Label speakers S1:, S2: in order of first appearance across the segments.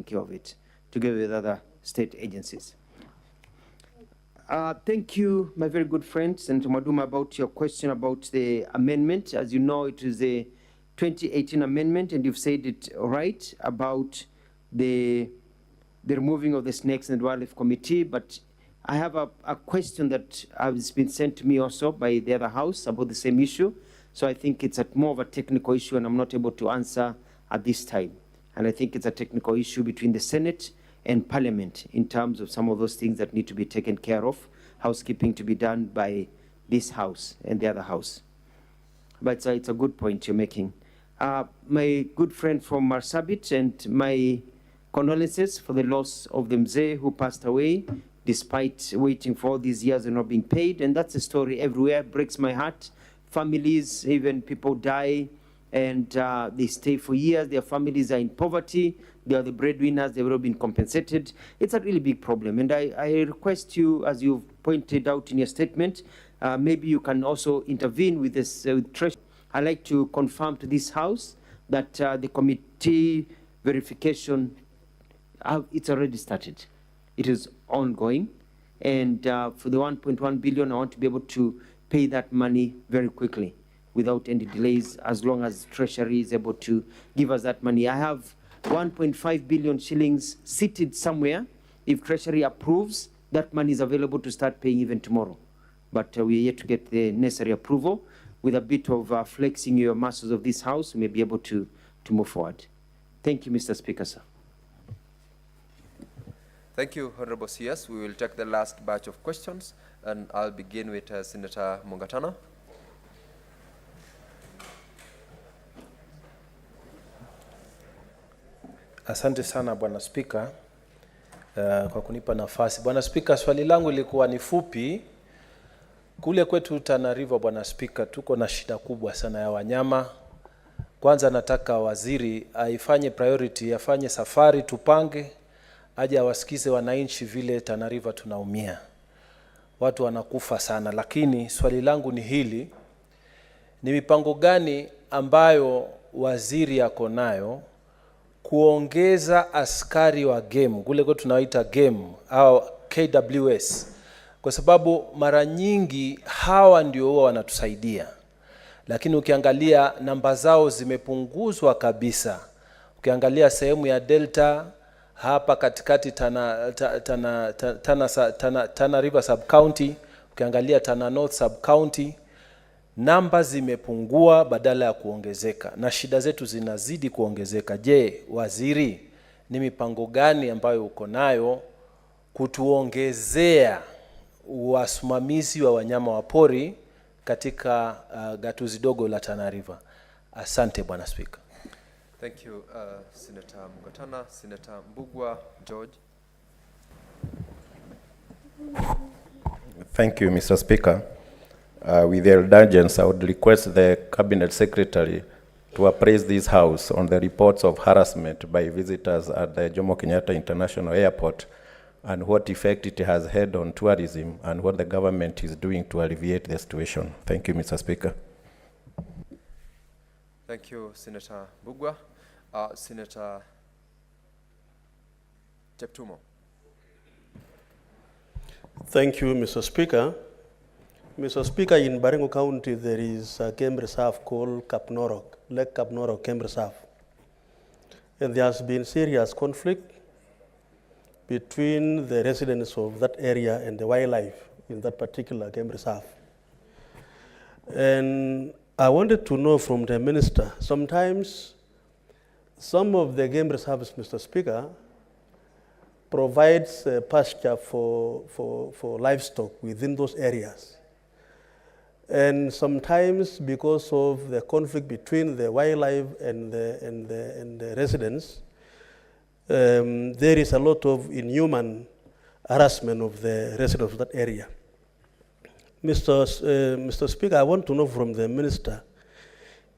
S1: care of it, together with other state agencies. Thank you, my very good friend, Senator Maduma, about your question about the amendment. As you know, it is a 2018 amendment, and you've said it right about the removing of the Snakes and Wildlife Committee, but I have a question that has been sent to me also by the other house about the same issue. So I think it's more of a technical issue, and I'm not able to answer at this time. And I think it's a technical issue between the Senate and Parliament in terms of some of those things that need to be taken care of, housekeeping to be done by this house and the other house. But it's a good point you're making. My good friend from Marsabit, and my condolences for the loss of the Mzee who passed away despite waiting for all these years and not being paid. And that's a story everywhere. It breaks my heart. Families, even people die, and they stay for years. Their families are in poverty. They are the breadwinners. They've not been compensated. It's a really big problem. And I request you, as you've pointed out in your statement, maybe you can also intervene with this Treasury. I'd like to confirm to this House that the committee verification, it's already started. It is ongoing. And for the 1.1 billion, I want to be able to pay that money very quickly without any delays, as long as Treasury is able to give us that money. I have 1.5 billion shillings seated somewhere. If Treasury approves, that money is available to start paying even tomorrow. But we are yet to get the necessary approval. With a bit of flexing your muscles of this House, we may be able to move forward. Thank you, Mr. Speaker, sir.
S2: Thank you, Honorable CS. We will take the last batch of questions, and I'll begin with Senator Mungatana.
S3: Asante sana Bwana Spika kwa kunipa nafasi. Bwana Spika, swali langu lilikuwa ni fupi. Kule kwetu Tana River, Bwana Spika, tuko na shida kubwa sana ya wanyama. Kwanza nataka waziri aifanye priority, afanye safari tupange, aje awasikize wananchi vile Tana River tunaumia. Watu wanakufa sana, lakini swali langu ni hili: ni mipango gani ambayo waziri yako nayo kuongeza askari wa game, kule kwetu tunaita game au KWS, kwa sababu mara nyingi hawa ndio huwa wanatusaidia, lakini ukiangalia namba zao zimepunguzwa kabisa. Ukiangalia sehemu ya Delta hapa katikati Tana River sub county, ukiangalia Tana North sub county, namba zimepungua badala ya kuongezeka, na shida zetu zinazidi kuongezeka. Je, waziri, ni mipango gani ambayo uko nayo kutuongezea wasimamizi wa wanyama wa pori katika gatuzi dogo la Tana River? Asante Bwana Speaker.
S2: Thank you, Senator Mungatana. Senator Mbugua George.
S4: Thank you, Mr. Speaker. With your indulgence, I would request the Cabinet Secretary to appraise this House on the reports of harassment by visitors at the Jomo Kenyatta International Airport, and what effect it has had on tourism, and what the government is doing to alleviate the situation. Thank you, Mr. Speaker.
S2: Thank you, Senator Mbugua. Senator Cheptumo.
S5: Thank you, Mr. Speaker. Mr. Speaker, in Baringo County, there is a game reserve called Lake Kapnorok Game Reserve. And there has been serious conflict between the residents of that area and the wildlife in that particular game reserve. And I wanted to know from the minister, sometimes some of the game reserves, Mr. Speaker, provides pasture for livestock within those areas. And sometimes, because of the conflict between the wildlife and the residents, there is a lot of inhuman harassment of the residents of that area. Mr. Speaker, I want to know from the minister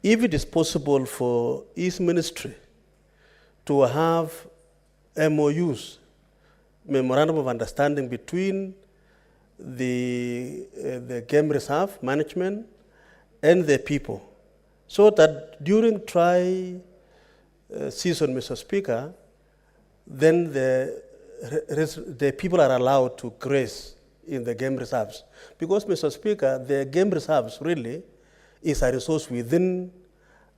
S5: if it is possible for his ministry to have MOUs, Memorandum of Understanding, between the game reserve management and the people, so that during dry season, Mr. Speaker, then the people are allowed to graze in the game reserves. Because, Mr. Speaker, the game reserves really is a resource within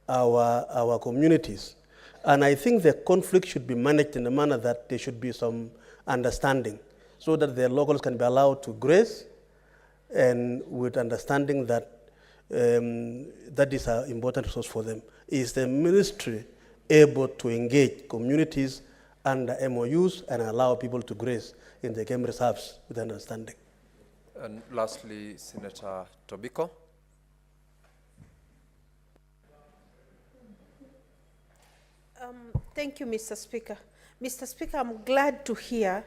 S5: our communities. And I think the conflict should be managed in a manner that there should be some understanding so that the locals can be allowed to graze and with understanding that that is an important resource for them. Is the ministry able to engage communities under MOUs and allow people to graze in the game reserves with understanding?
S2: And lastly, Senator Tobiko.
S6: Thank you, Mr. Speaker. Mr. Speaker, I'm glad to hear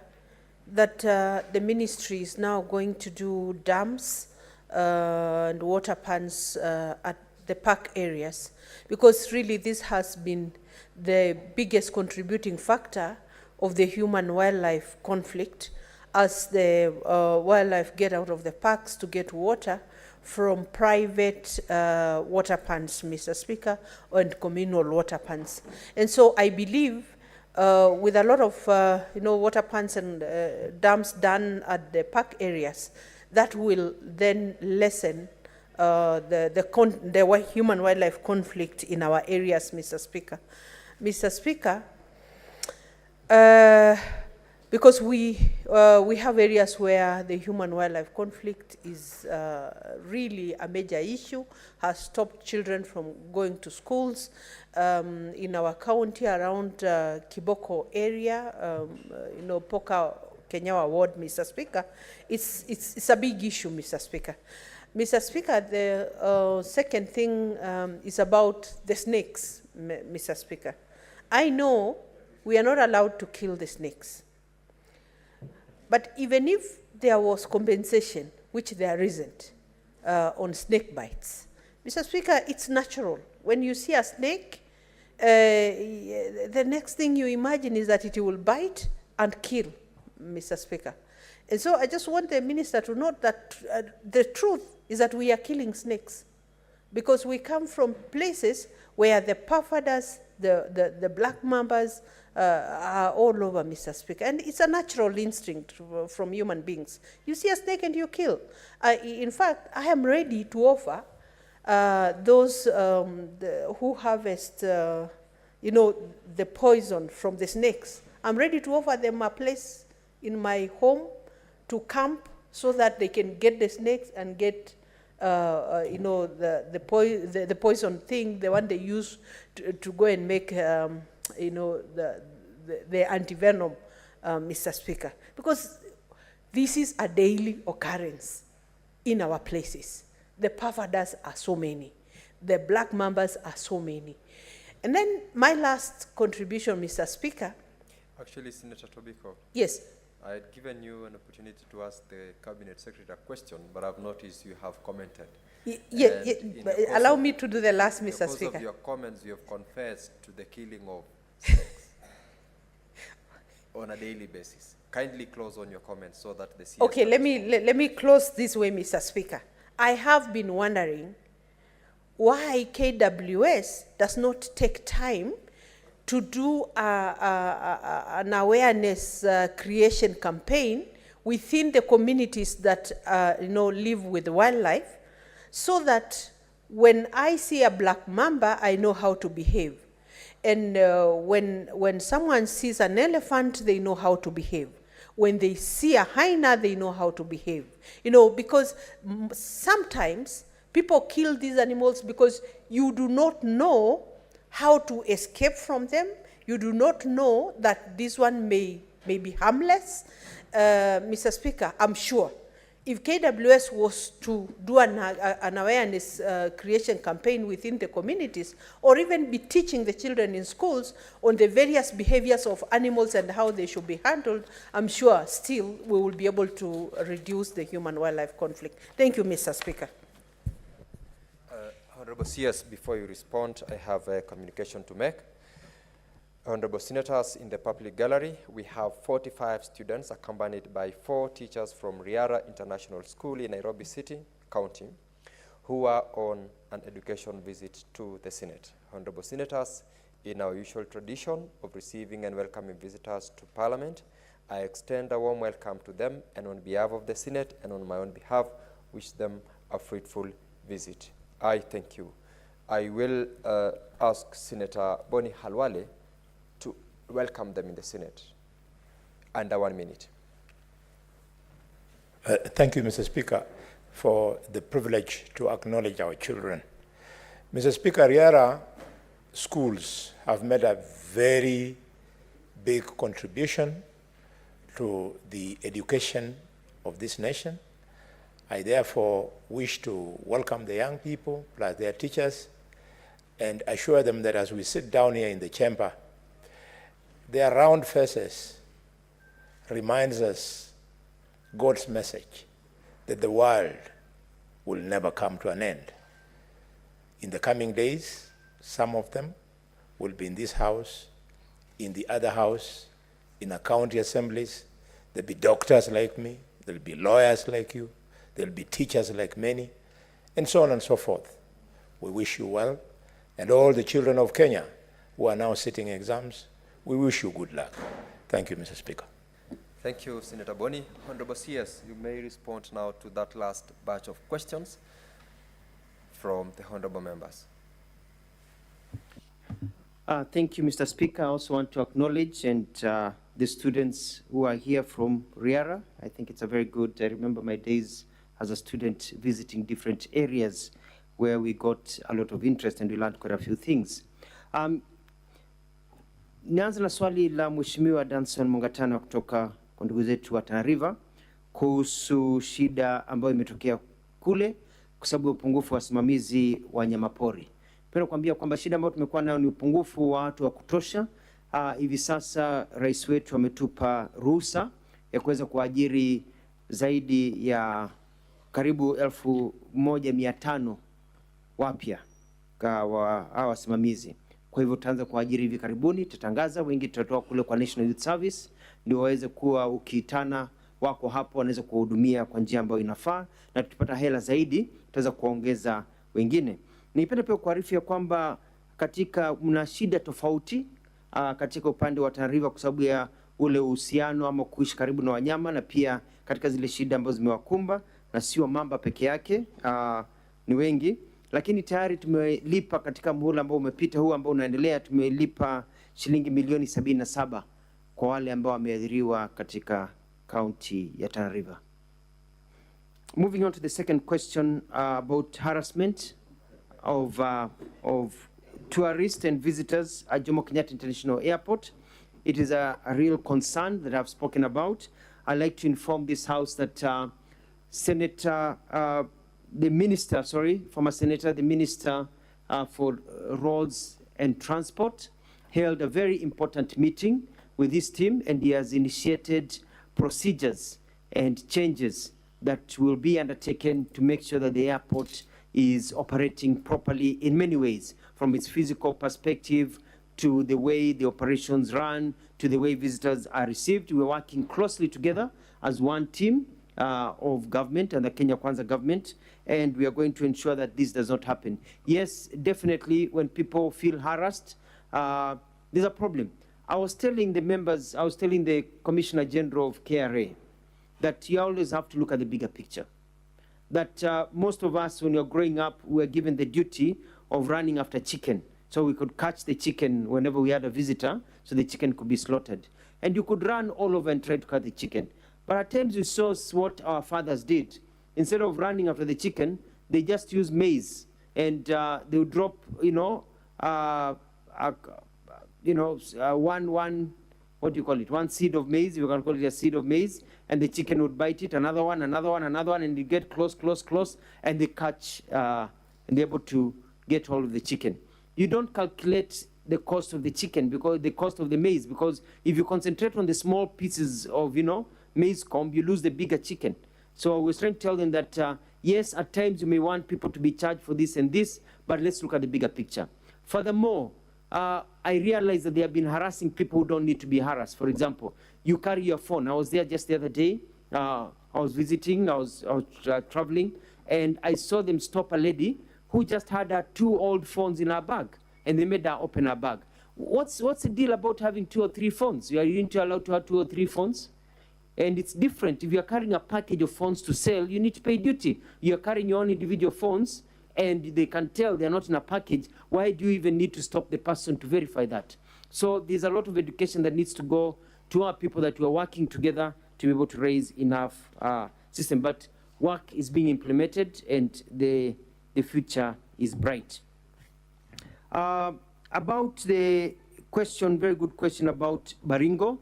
S6: that the ministry is now going to do dams and water pans at the park areas, because really this has been the biggest contributing factor of the human-wildlife conflict, as the wildlife get out of the parks to get water from private water pans, Mr. Speaker, and communal water pans. And so I believe with a lot of water pans and dams done at the park areas, that will then lessen the human-wildlife conflict in our areas, Mr. Speaker. Mr. Speaker, because we have areas where the human-wildlife conflict is really a major issue, has stopped children from going to schools. In our county around Kiboko area, Poka Kenyawa ward, Mr. Speaker, it's a big issue, Mr. Speaker. Mr. Speaker, the second thing is about the snakes, Mr. Speaker. I know we are not allowed to kill the snakes. But even if there was compensation, which there isn't, on snake bites, Mr. Speaker, it's natural. When you see a snake, the next thing you imagine is that it will bite and kill, Mr. Speaker. And so I just want the minister to note that the truth is that we are killing snakes, because we come from places where the pufferdas, the black mambas, are all over, Mr. Speaker. And it's a natural instinct from human beings. You see a snake and you kill. In fact, I am ready to offer those who harvest, the poison from the snakes. I'm ready to offer them a place in my home to camp so that they can get the snakes and get the poison thing, the one they use to go and make, the antivenom, Mr. Speaker. Because this is a daily occurrence in our places. The pufferdas are so many. The black mambas are so many. And then my last contribution, Mr. Speaker.
S2: Actually, Senator Tobiko.
S6: Yes.
S2: I had given you an opportunity to ask the Cabinet Secretary a question, but I've noticed you have commented.
S6: But allow me to do the last, Mr. Speaker.
S2: Because of your comments, you have confessed to the killing of snakes on a daily basis. Kindly close on your comments so that the CS.
S6: Okay, let me close this way, Mr. Speaker. I have been wondering why KWS does not take time to do an awareness creation campaign within the communities that live with wildlife, so that when I see a black mamba, I know how to behave. And when someone sees an elephant, they know how to behave. When they see a hyena, they know how to behave. Because sometimes people kill these animals because you do not know how to escape from them. You do not know that this one may be harmless. Mr. Speaker, I'm sure if KWS was to do an awareness creation campaign within the communities, or even be teaching the children in schools on the various behaviors of animals and how they should be handled, I'm sure still we will be able to reduce the human-wildlife conflict. Thank you, Mr. Speaker.
S2: Honorable CS, before you respond, I have a communication to make. Honorable Senators, in the public gallery, we have 45 students accompanied by 4 teachers from Riara International School in Nairobi City, County, who are on an education visit to the Senate. Honorable Senators, In our usual tradition of receiving and welcoming visitors to Parliament, I extend a warm welcome to them, and on behalf of the Senate and on my own behalf, wish them a fruitful visit. I thank you. I will ask Senator Boni Halwale to welcome them in the Senate. Under 1 minute.
S7: Thank you, Mr. Speaker, for the privilege to acknowledge our children. Mr. Speaker, Riara schools have made a very big contribution to the education of this nation. I therefore wish to welcome the young people plus their teachers and assure them that as we sit down here in the chamber, their round faces reminds us God's message that the world will never come to an end. In the coming days, some of them will be in this house, in the other house, in our county assemblies. There'll be doctors like me, there'll be lawyers like you, there'll be teachers like many, and so on and so forth. We wish you well, and all the children of Kenya who are now sitting exams, we wish you good luck. Thank you, Mr. Speaker.
S2: Thank you, Senator Boni. Honorable CS, you may respond now to that last batch of questions from the honorable members.
S1: Thank you, Mr. Speaker. I also want to acknowledge the students who are here from Riara. I think it's a very good, I remember my days as a student visiting different areas where we got a lot of interest and we learned quite a few things. Nianze na swali la Mheshimiwa Danson Mungatana kutoka kwa ndugu zetu wa Tana River kuhusu shida ambayo imetokea kule kwa sababu ya upungufu wa wasimamizi wa wanyamapori. Penda kuambia kwamba shida ambayo tumekuwa nayo ni upungufu wa watu wa kutosha. Hivi sasa rais wetu ametupa ruhusa ya kuweza kuajiri zaidi ya karibu 1,500 wapya kwa wasimamizi. Kwa hivyo tutaanza kuajiri hivi karibuni, tutangaza, wengi tutatoa kule kwa National Youth Service ndio waweze kuwa ukiitana wako hapo wanaweza kuhudumia kwa njia ambayo inafaa, na tukipata hela zaidi tutaweza kuongeza wengine. Nipenda pia kuarifia kwamba katika mna shida tofauti katika upande wa Tana River kwa sababu ya ule uhusiano ama kuishi karibu na wanyama, na pia katika zile shida ambazo zimewakumba, na sio mamba peke yake, ni wengi. Lakini tayari tumelipa katika muhula ambao umepita huu ambao unaendelea, tumelipa shilingi milioni 77 kwa wale ambao wameathiriwa katika county ya Tana River. Moving on to the second question about harassment of tourists and visitors at Jomo Kenyatta International Airport. It is a real concern that I've spoken about. I'd like to inform this House that former Senator, the Minister for Roads and Transport, held a very important meeting with his team, and he has initiated procedures and changes that will be undertaken to make sure that the airport is operating properly in many ways, from its physical perspective to the way the operations run, to the way visitors are received. We're working closely together as one team of government and the Kenya Kwanza government, and we are going to ensure that this does not happen. Yes, definitely when people feel harassed, there's a problem. I was telling the Commissioner General of KRA that you always have to look at the bigger picture. That most of us, when you're growing up, we were given the duty of running after chicken. So we could catch the chicken whenever we had a visitor, so the chicken could be slaughtered. And you could run all over and try to catch the chicken. But at times we saw what our fathers did. Instead of running after the chicken, they just use maize. And they would drop, one seed of maize, we can call it a seed of maize, and the chicken would bite it, another one, and you get close, and they catch, and they're able to get hold of the chicken. You don't calculate the cost of the chicken, because the cost of the maize, because if you concentrate on the small pieces of, maize comb, you lose the bigger chicken. So we're trying to tell them that, yes, at times you may want people to be charged for this and this, but let's look at the bigger picture. Furthermore, I realize that they have been harassing people who don't need to be harassed. For example, you carry your phone. I was there just the other day. I was visiting, I was traveling, and I saw them stop a lady who just had her 2 old phones in her bag, and they made her open her bag. what's the deal about having 2 or 3 phones? You need to allow to have 2 or 3 phones? And it's different. If you're carrying a package of phones to sell, you need to pay duty. You're carrying your own individual phones, and they can tell they're not in a package. Why do you even need to stop the person to verify that? So there's a lot of education that needs to go to our people that we're working together to be able to raise enough system. But work is being implemented, and the future is bright. About the question, very good question about Baringo.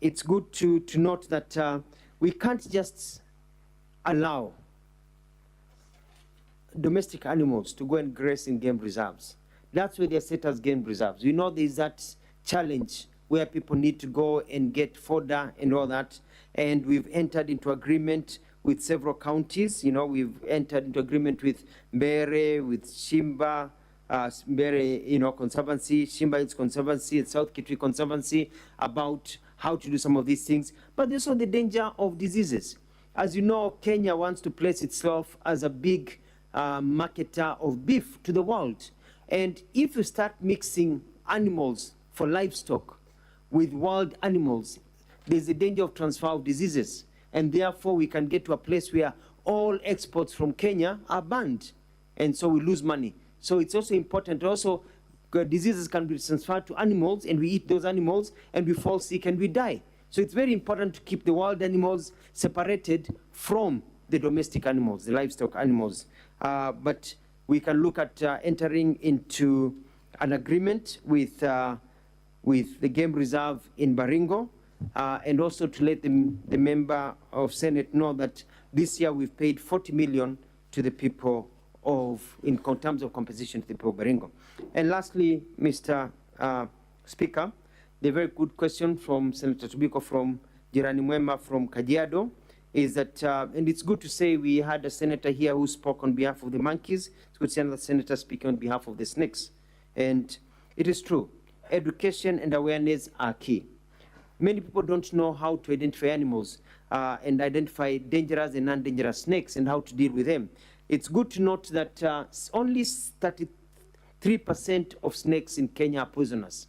S1: It's good to note that we can't just allow domestic animals to go and graze in game reserves. That's where they're set as game reserves. You know, there's that challenge where people need to go and get fodder and all that. And we've entered into agreement with several counties. You know, we've entered into agreement with Mbere, with Shimba, Mbere, you know, Conservancy, Shimba Hills Conservancy, and South Kitui Conservancy about how to do some of these things. But there's also the danger of diseases. As you know, Kenya wants to place itself as a big marketer of beef to the world. And if you start mixing animals for livestock with wild animals, there's a danger of transfer of diseases. And therefore, we can get to a place where all exports from Kenya are banned. And so we lose money. So it's also important. Also, diseases can be transferred to animals, and we eat those animals, and we fall sick, and we die. So it's very important to keep the wild animals separated from the domestic animals, the livestock animals. But we can look at entering into an agreement with the game reserve in Baringo, and also to let the member of Senate know that this year we've paid 40 million to the people in terms of compensation to the people of Baringo. And lastly, Mr. Speaker, the very good question from Senator Tubiko from Jirani Mwema from Kajiado is that, and it's good to say we had a senator here who spoke on behalf of the monkeys. It's good to see another senator speaking on behalf of the snakes. And it is true, education and awareness are key. Many people don't know how to identify animals and identify dangerous and non-dangerous snakes and how to deal with them. It's good to note that only 33% of snakes in Kenya are poisonous.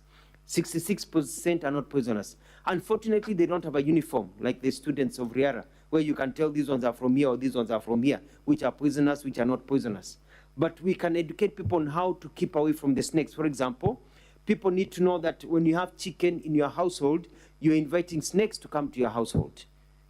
S1: 66% are not poisonous. Unfortunately, they don't have a uniform like the students of Riara, where you can tell these ones are from here or these ones are from here, which are poisonous, which are not poisonous. But we can educate people on how to keep away from the snakes. For example, people need to know that when you have chicken in your household, you're inviting snakes to come to your household.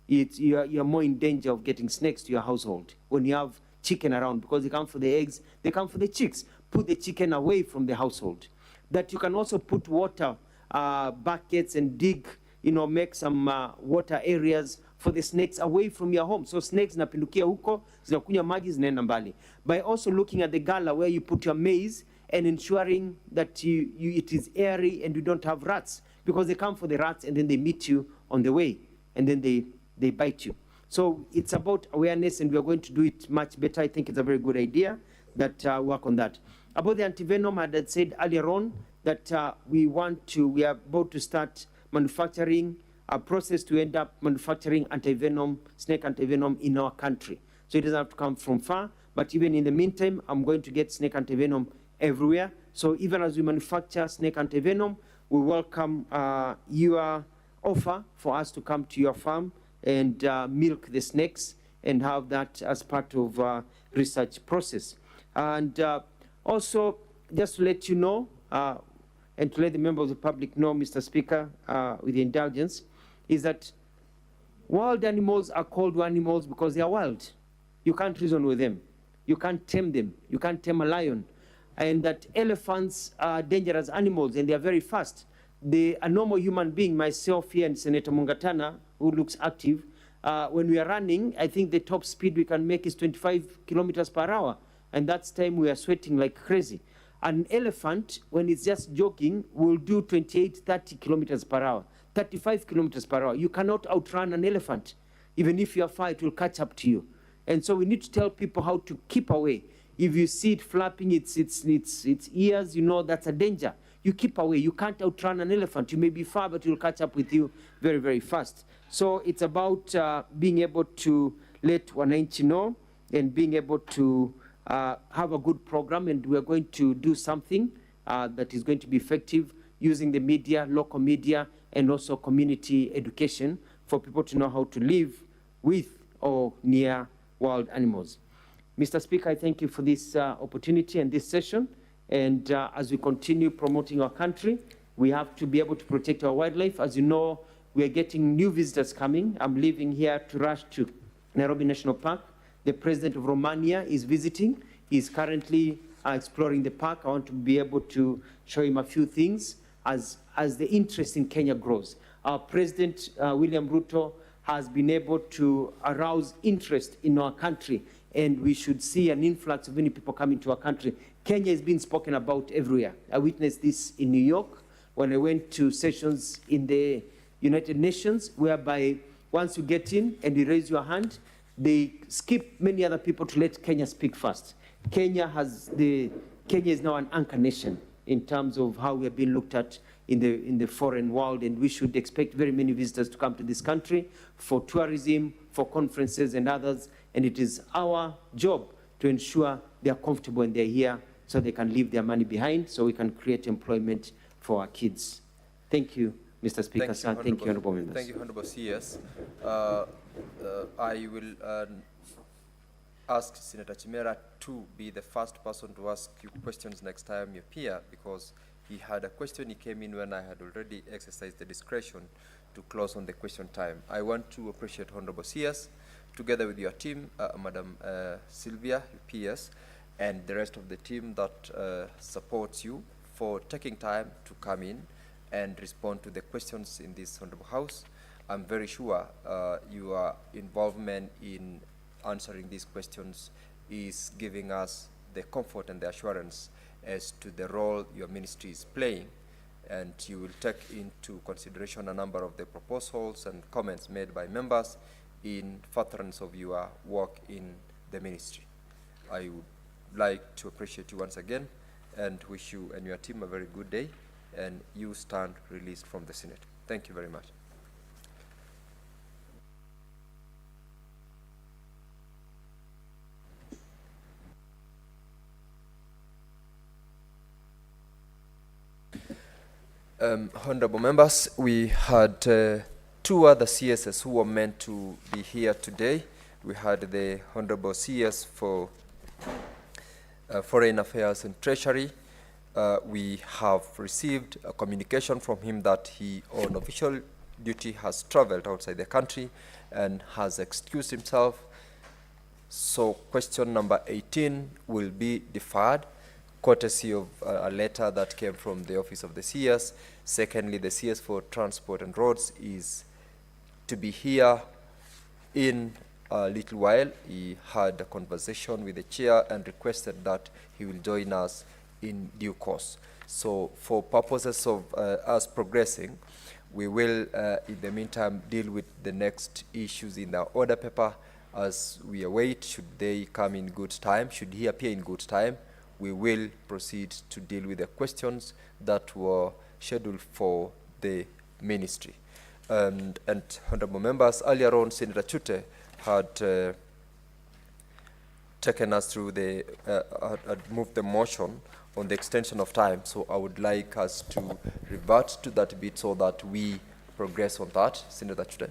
S1: You're more in danger of getting snakes to your household when you have chicken around, because they come for the eggs, they come for the chicks. Put the chicken away from the household. That you can also put water buckets and dig, you know, make some water areas for the snakes away from your home. So snakes zinapindukia huko, zinakunywa maji, zinaenda mbali. By also looking at the gala where you put your maize and ensuring that it is airy and you don't have rats, because they come for the rats and then they meet you on the way and then they bite you. So it's about awareness, and we are going to do it much better. I think it's a very good idea that work on that. About the antivenom, I had said earlier on that we are about to start manufacturing a process to end up manufacturing antivenom, snake antivenom in our country. So it doesn't have to come from far, but even in the meantime, I'm going to get snake antivenom everywhere. So even as we manufacture snake antivenom, we welcome your offer for us to come to your farm and milk the snakes and have that as part of research process. And also, just to let you know, and to let the members of the public know, Mr. Speaker, with the indulgence, is that wild animals are called animals because they are wild. You can't reason with them. You can't tame them. You can't tame a lion. And that elephants are dangerous animals and they are very fast. A normal human being, myself here and Senator Mungatana, who looks active, when we are running, I think the top speed we can make is 25 kilometers per hour. And that's time we are sweating like crazy. An elephant, when it's just jogging, will do 28, 30 kilometers per hour, 35 kilometers per hour. You cannot outrun an elephant. Even if you are far, it will catch up to you. And so we need to tell people how to keep away. If you see it flapping its ears, you know that's a danger. You keep away. You can't outrun an elephant. You may be far, but it will catch up with you very, very fast. So it's about being able to let wananchi know and being able to have a good program, and we're going to do something that is going to be effective using the media, local media, and also community education for people to know how to live with or near wild animals. Mr. Speaker, I thank you for this opportunity and this session. And as we continue promoting our country, we have to be able to protect our wildlife. As you know, we are getting new visitors coming. I'm leaving here to rush to Nairobi National Park. The president of Romania is visiting. He's currently exploring the park. I want to be able to show him a few things as the interest in Kenya grows. Our president, William Ruto, has been able to arouse interest in our country, and we should see an influx of many people coming to our country. Kenya is being spoken about everywhere. I witnessed this in New York when I went to sessions in the United Nations, whereby once you get in and you raise your hand, they skip many other people to let Kenya speak first. Kenya is now an anchor nation in terms of how we are being looked at in the foreign world, and we should expect very many visitors to come to this country for tourism, for conferences and others, and it is our job to ensure they are comfortable and they're here so they can leave their money behind, so we can create employment for our kids. Thank you, Mr. Speaker. Thank you, Honorable Members.
S2: Thank you, Honorable CS. I will ask Senator Chimera to be the first person to ask you questions next time you appear, because he had a question. He came in when I had already exercised the discretion to close on the question time. I want to appreciate Honorable CS, together with your team, Madam Sylvia, PS, and the rest of the team that supports you, for taking time to come in and respond to the questions in this Honorable House. I'm very sure your involvement in answering these questions is giving us the comfort and the assurance as to the role your ministry is playing, and you will take into consideration a number of the proposals and comments made by members in furtherance of your work in the ministry. I would like to appreciate you once again and wish you and your team a very good day, and you stand released from the Senate. Thank you very much. Honorable members, we had two other CSs who were meant to be here today. We had the Honorable CS for Foreign Affairs and Treasury. We have received a communication from him that he, on official duty, has traveled outside the country and has excused himself. So question number 18 will be deferred, courtesy of a letter that came from the office of the CS. Secondly, the CS for Transport and Roads is to be here in a little while. He had a conversation with the chair and requested that he will join us in due course. So for purposes of us progressing, we will, in the meantime, deal with the next issues in the order paper as we await. Should they come in good time, should he appear in good time, we will proceed to deal with the questions that were scheduled for the ministry. And honorable members, earlier on, Senator Chute had taken us through the, had moved the motion on the extension of time. So I would like us to revert to that bit so that we progress on that. Senator Chute.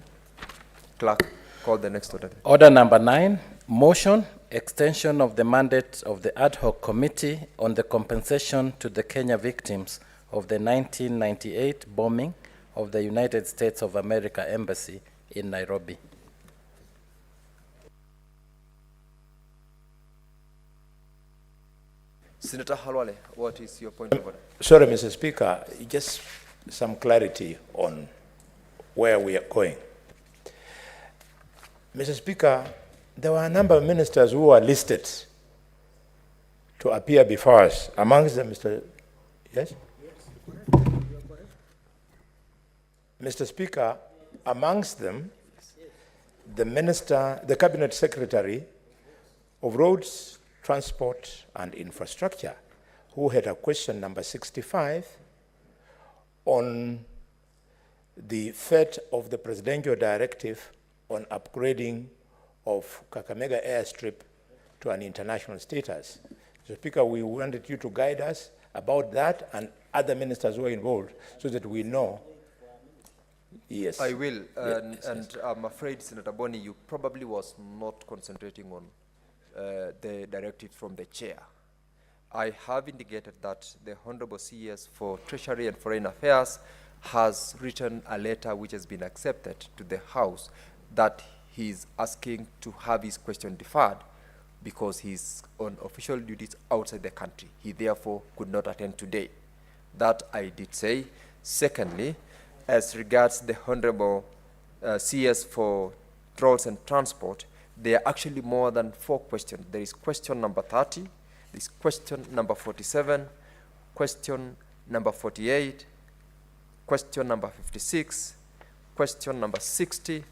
S2: Clerk, call the next order.
S3: Order number 9, motion, extension of the mandate of the ad hoc committee on the compensation to the Kenya victims of the 1998 bombing of the United States of America Embassy in Nairobi.
S2: Senator Halwale, what is your point of order?
S7: Sorry, Mr. Speaker, just some clarity on where we are going. Mr. Speaker, there were a number of ministers who were listed to appear before us. Amongst them, Mr. Yes? Mr. Speaker, amongst them, the Cabinet Secretary of Roads, Transport and Infrastructure, who had a question number 65 on the threat of the presidential directive on upgrading of Kakamega airstrip to an international status. Mr. Speaker, we wanted you to guide us about that and other ministers who are involved so that we know. Yes.
S2: I will, and I'm afraid, Senator Boni, you probably was not concentrating on the directive from the chair. I have indicated that the Honorable CS for Treasury and Foreign Affairs has written a letter which has been accepted to the House that he's asking to have his question deferred because he's on official duties outside the country. He therefore could not attend today. That I did say. Secondly, as regards the Honorable CS for Roads and Transport, there are actually more than 4 questions. There is question number 30, there is question number 47, question number 48, question number 56, question number 60,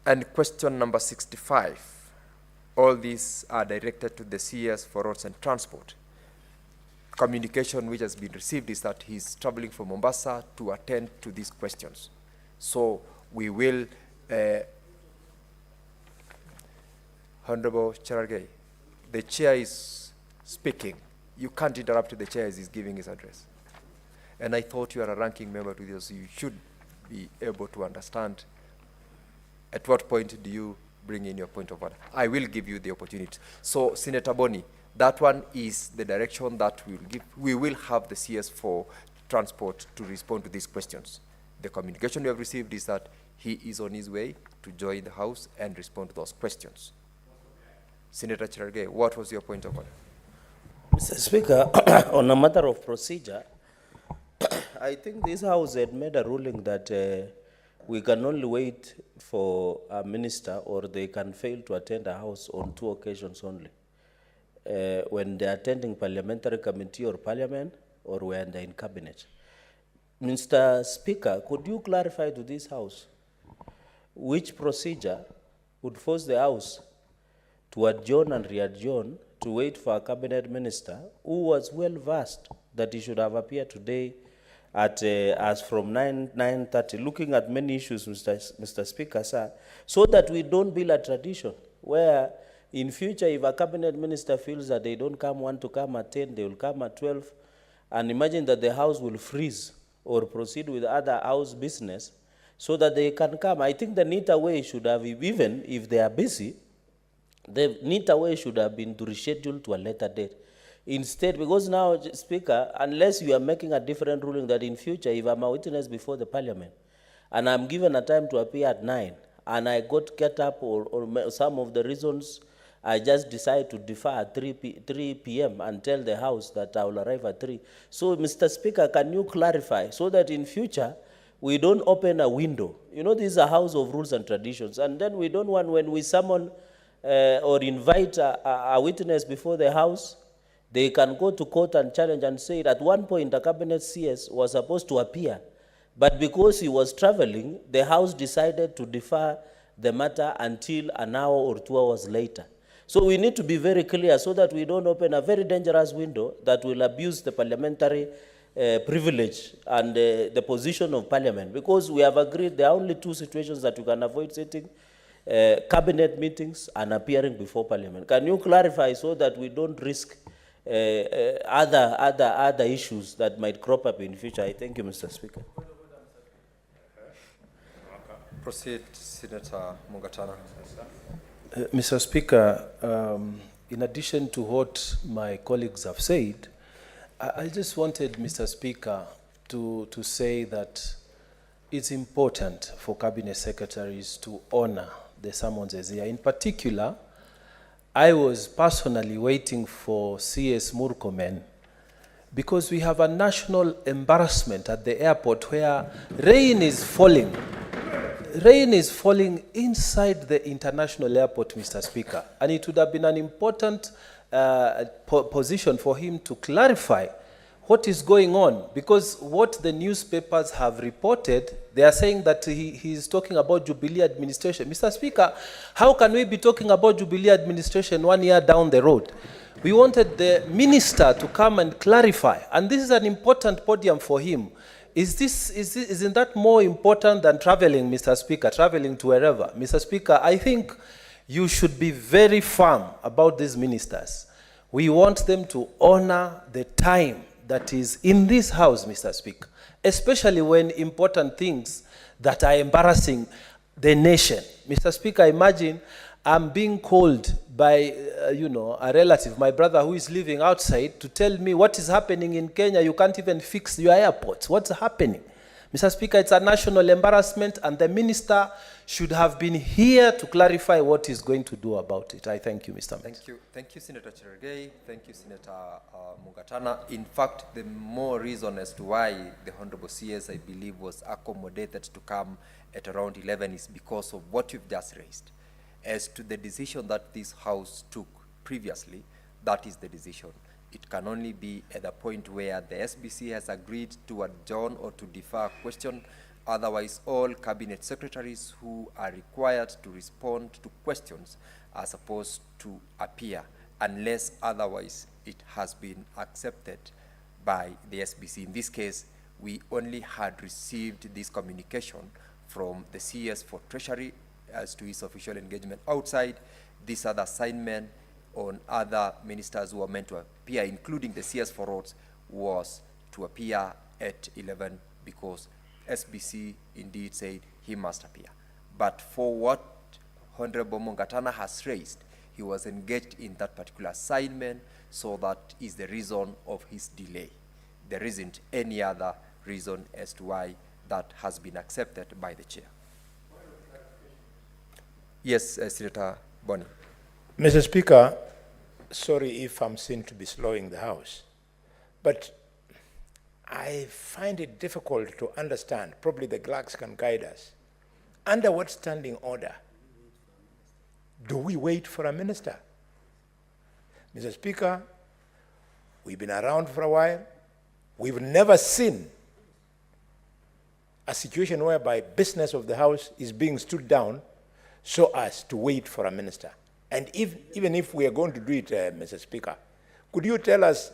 S2: and question number 65. All these are directed to the CS for Roads and Transport. Communication which has been received is that he's traveling from Mombasa to attend to these questions. So we will, Honorable Cherargei, the chair is speaking. You can't interrupt the chair as he's giving his address. And I thought you are a ranking member to this, so you should be able to understand at what point do you bring in your point of order. I will give you the opportunity. So, Senator Boni, that one is the direction that we will give. We will have the CS for Transport to respond to these questions. The communication we have received is that he is on his way to join the House and respond to those questions. Senator Cherargei, what was your point of order?
S8: Mr. Speaker, on a matter of procedure, I think this House had made a ruling that we can only wait for a minister or they can fail to attend a House on 2 occasions only. When they're attending parliamentary committee or parliament or when they're in cabinet. Mr. Speaker, could you clarify to this House which procedure would force the House to adjourn and re-adjourn to wait for a cabinet minister who was well versed that he should have appeared today at as from 9:30, looking at many issues, Mr. Speaker, sir, so that we don't build a tradition where in future, if a cabinet minister feels that they don't want to come at 10, they will come at 12, and imagine that the House will freeze or proceed with other House business so that they can come. I think the neater way should have, even if they are busy, the neater way should have been to reschedule to a later date. Instead, because now, Speaker, unless you are making a different ruling that in future, if I'm a witness before the Parliament, and I'm given a time to appear at 9, and I get up or some of the reasons I just decide to defer at 3 p.m. and tell the House that I will arrive at 3. So, Mr. Speaker, can you clarify so that in future we don't open a window? You know, this is a house of rules and traditions, and then we don't want, when we summon or invite a witness before the House, they can go to court and challenge and say at one point a cabinet CS was supposed to appear, but because he was traveling, the House decided to defer the matter until an hour or 2 hours later. So we need to be very clear so that we don't open a very dangerous window that will abuse the parliamentary privilege and the position of Parliament, because we have agreed there are only 2 situations that you can avoid sitting, cabinet meetings and appearing before Parliament. Can you clarify so that we don't risk other issues that might crop up in future? I thank you, Mr. Speaker.
S2: Proceed, Senator Mungatana.
S3: Mr. Speaker, in addition to what my colleagues have said, I just wanted, Mr. Speaker, to say that it's important for cabinet secretaries to honor the summonses here. In particular, I was personally waiting for CS Murkomen because we have a national embarrassment at the airport where rain is falling. Rain is falling inside the international airport, Mr. Speaker, and it would have been an important position for him to clarify what is going on, because what the newspapers have reported, they are saying that he is talking about Jubilee administration. Mr. Speaker, how can we be talking about Jubilee administration 1 year down the road? We wanted the minister to come and clarify, and this is an important podium for him. Isn't that more important than traveling, Mr. Speaker, traveling to wherever? Mr. Speaker, I think you should be very firm about these ministers. We want them to honor the time that is in this house, Mr. Speaker, especially when important things that are embarrassing the nation. Mr. Speaker, imagine I'm being called by, a relative, my brother who is living outside, to tell me what is happening in Kenya. You can't even fix your airports. What's happening? Mr. Speaker, it's a national embarrassment, and the minister should have been here to clarify what he's going to do about it. I thank you, Mr. Minister.
S2: Thank you, Senator Cherargei. Thank you, Senator Mungatana. In fact, the more reason as to why the Honorable CS, I believe, was accommodated to come at around 11 is because of what you've just raised. As to the decision that this House took previously, that is the decision. It can only be at the point where the SBC has agreed to adjourn or to defer a question. Otherwise, all cabinet secretaries who are required to respond to questions are supposed to appear, unless otherwise it has been accepted by the SBC. In this case, we only had received this communication from the CS for Treasury as to his official engagement outside. This other assignment on other ministers who are meant to appear, including the CS for Roads, was to appear at 11 because SBC indeed said he must appear. But for what Honorable Mungatana has raised, he was engaged in that particular assignment, so that is the reason of his delay. There isn't any other reason as to why that has been accepted by the chair. Yes, Senator Boni.
S7: Mr. Speaker, sorry if I'm seen to be slowing the House, but I find it difficult to understand. Probably the clerks can guide us. Under what standing order do we wait for a minister? Mr. Speaker, we've been around for a while. We've never seen a situation whereby business of the House is being stood down so as to wait for a minister. And even if we are going to do it, Mr. Speaker, could you tell us,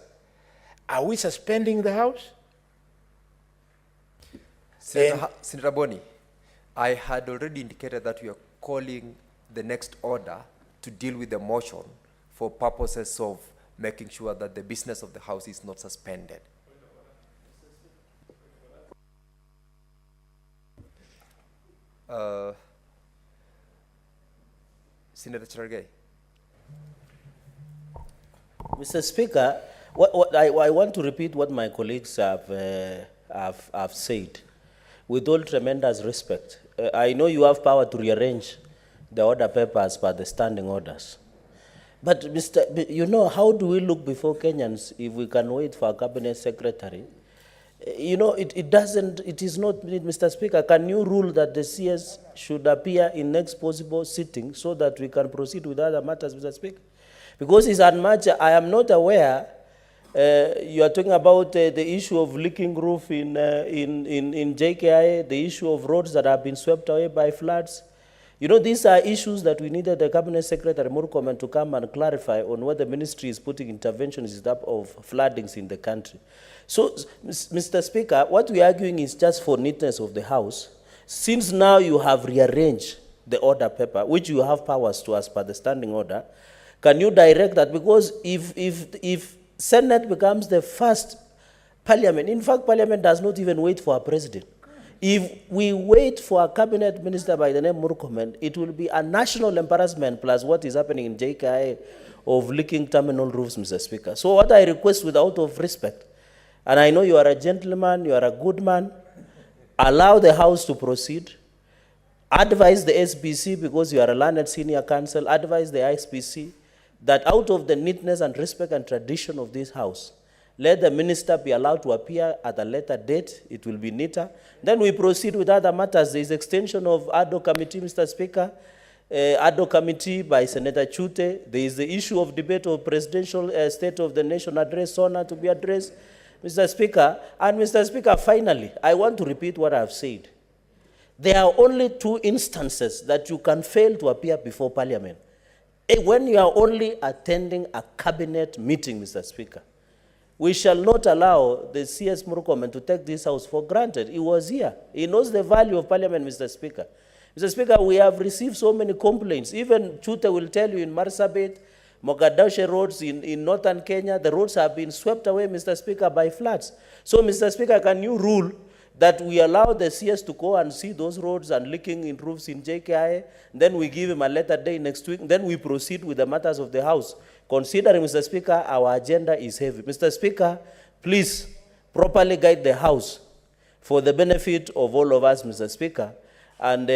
S7: are we suspending the House?
S2: Senator Boni, I had already indicated that we are calling the next order to deal with the motion for purposes of making sure that the business of the House is not suspended. Senator Cherargei.
S8: Mr. Speaker, I want to repeat what my colleagues have said, with all tremendous respect. I know you have power to rearrange the order papers by the standing orders. But, how do we look before Kenyans if we can wait for a cabinet secretary? It is not, Mr. Speaker, can you rule that the CS should appear in next possible sitting so that we can proceed with other matters, Mr. Speaker? Because it's unmatched. I am not aware, you are talking about the issue of leaking roof in JKI, the issue of roads that have been swept away by floods. These are issues that we needed the Cabinet Secretary Murkomen to come and clarify on what the ministry is putting interventions of floodings in the country. So, Mr. Speaker, what we are arguing is just for neatness of the House. Since now you have rearranged the order paper, which you have powers to as per the standing order, can you direct that? Because if Senate becomes the first parliament, in fact, parliament does not even wait for a president. If we wait for a cabinet minister by the name Murkomen, it will be a national embarrassment plus what is happening in JKI of leaking terminal roofs, Mr. Speaker. So what I request with out of respect, and I know you are a gentleman, you are a good man, allow the House to proceed, advise the SBC, because you are a learned senior counsel, advise the ISPC, that out of the neatness and respect and tradition of this House, let the minister be allowed to appear at a later date. It will be neater. Then we proceed with other matters. There is extension of ad hoc committee, Mr. Speaker, ad hoc committee by Senator Chute. There is the issue of debate of presidential State of the Nation address, SONA, to be addressed, Mr. Speaker. And Mr. Speaker, finally, I want to repeat what I have said. There are only two instances that you can fail to appear before Parliament. When you are only attending a cabinet meeting, Mr. Speaker. We shall not allow the CS Murkomen to take this House for granted. He was here. He knows the value of Parliament, Mr. Speaker. Mr. Speaker, we have received so many complaints. Even Chute will tell you in Marsabit, Mogadishu roads in northern Kenya, the roads have been swept away, Mr. Speaker, by floods. So, Mr. Speaker, can you rule that we allow the CS to go and see those roads and leaking in roofs in JKI, then we give him a letter day next week, then we proceed with the matters of the House, considering, Mr. Speaker, our agenda is heavy. Mr. Speaker, please properly guide the House for the benefit of all of us, Mr. Speaker, and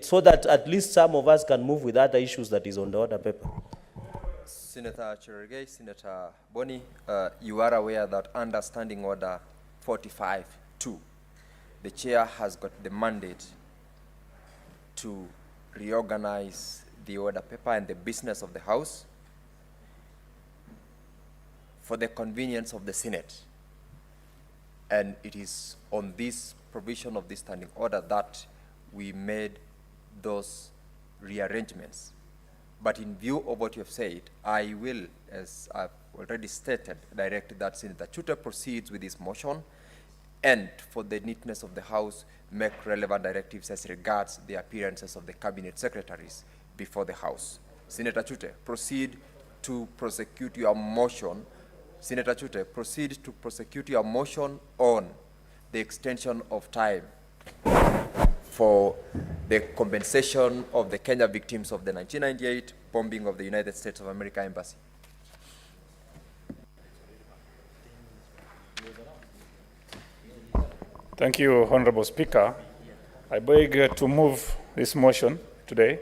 S8: so that at least some of us can move with other issues that is on the order paper.
S2: Senator Cherargei, Senator Boni, you are aware that under Standing Order 45-2, the chair has got the mandate to reorganize the order paper and the business of the House for the convenience of the Senate. And it is on this provision of this standing order that we made those rearrangements. But in view of what you have said, I will, as I've already stated, direct that Senator Chute proceeds with this motion, and for the neatness of the House, make relevant directives as regards the appearances of the cabinet secretaries before the House. Senator Chute, proceed to prosecute your motion. Senator Chute, proceed to prosecute your motion on the extension of time for the compensation of the Kenya victims of the 1998 bombing of the United States of America Embassy.
S9: Thank you, Honorable Speaker. I beg to move this motion today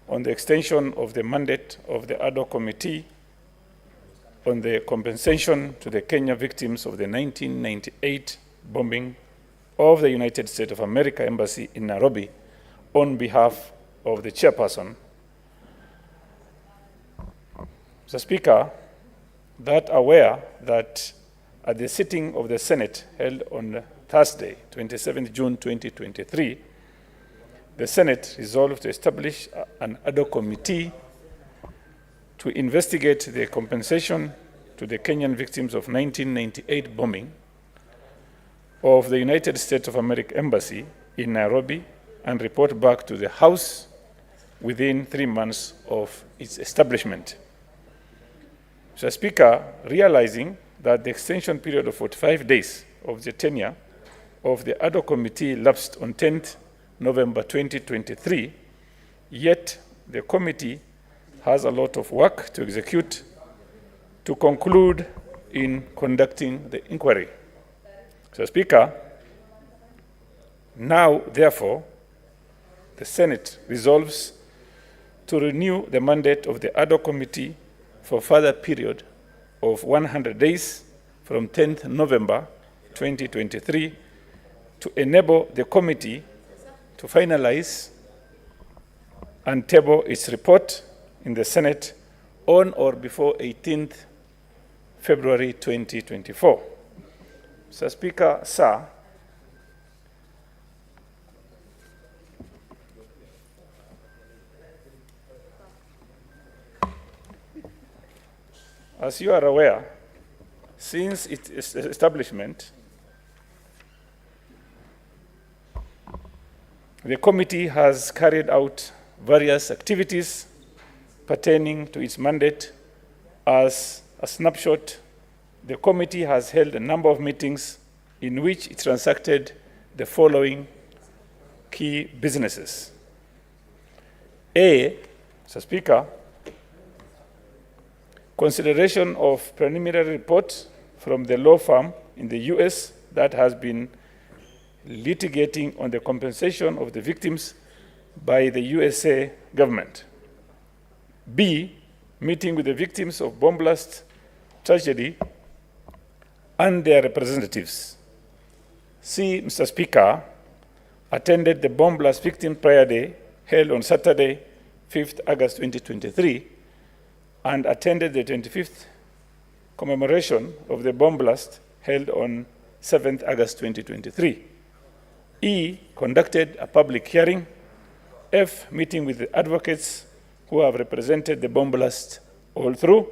S9: on the extension of the mandate of the ad hoc committee on the compensation to the Kenya victims of the 1998 bombing of the United States of America Embassy in Nairobi on behalf of the chairperson. Mr. Speaker, that aware that at the sitting of the Senate held on Thursday, 27 June 2023, the Senate resolved to establish an ad hoc committee to investigate the compensation to the Kenyan victims of 1998 bombing of the United States of America Embassy in Nairobi and report back to the House within 3 months of its establishment. Mr. Speaker, realizing that the extension period of 45 days of the tenure of the ad hoc committee lapsed on 10th November 2023, yet the committee has a lot of work to execute to conclude in conducting the inquiry. Mr. Speaker, now, therefore, the Senate resolves to renew the mandate of the ad hoc committee for a further period of 100 days from 10th November 2023 to enable the committee to finalize and table its report in the Senate on or before 18th February 2024. Mr. Speaker, sir, as you are aware, since its establishment, the committee has carried out various activities pertaining to its mandate. As a snapshot, the committee has held a number of meetings in which it transacted the following key businesses. A, Mr. Speaker, consideration of preliminary report from the law firm in the US that has been litigating on the compensation of the victims by the USA government. B, meeting with the victims of bomb blast tragedy and their representatives. C, Mr. Speaker, attended the bomb blast victim prayer day held on Saturday, 5th August 2023, and attended the 25th commemoration of the bomb blast held on 7th August 2023. E, conducted a public hearing. F, meeting with the advocates who have represented the bomb blast all through.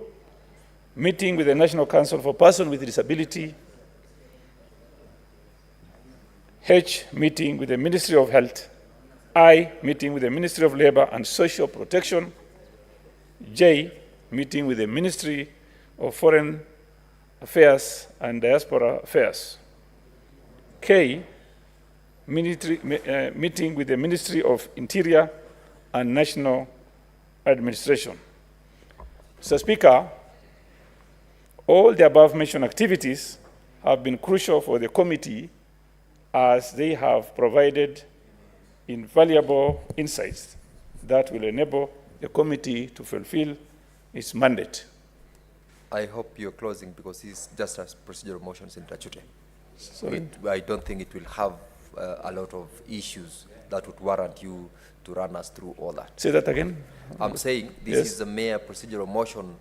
S9: Meeting with the National Council for Persons with Disability. H, meeting with the Ministry of Health. I, meeting with the Ministry of Labor and Social Protection. J, meeting with the Ministry of Foreign Affairs and Diaspora Affairs. K, meeting with the Ministry of Interior and National Administration. Mr. Speaker, all the above-mentioned activities have been crucial for the committee as they have provided invaluable insights that will enable the committee to fulfill its mandate.
S2: I hope you're closing because it's just as procedural motions in Tachute.
S9: Sorry.
S2: I don't think it will have a lot of issues that would warrant you to run us through all that.
S9: Say that again.
S2: I'm saying this
S9: Yes.
S2: is a mere procedural motion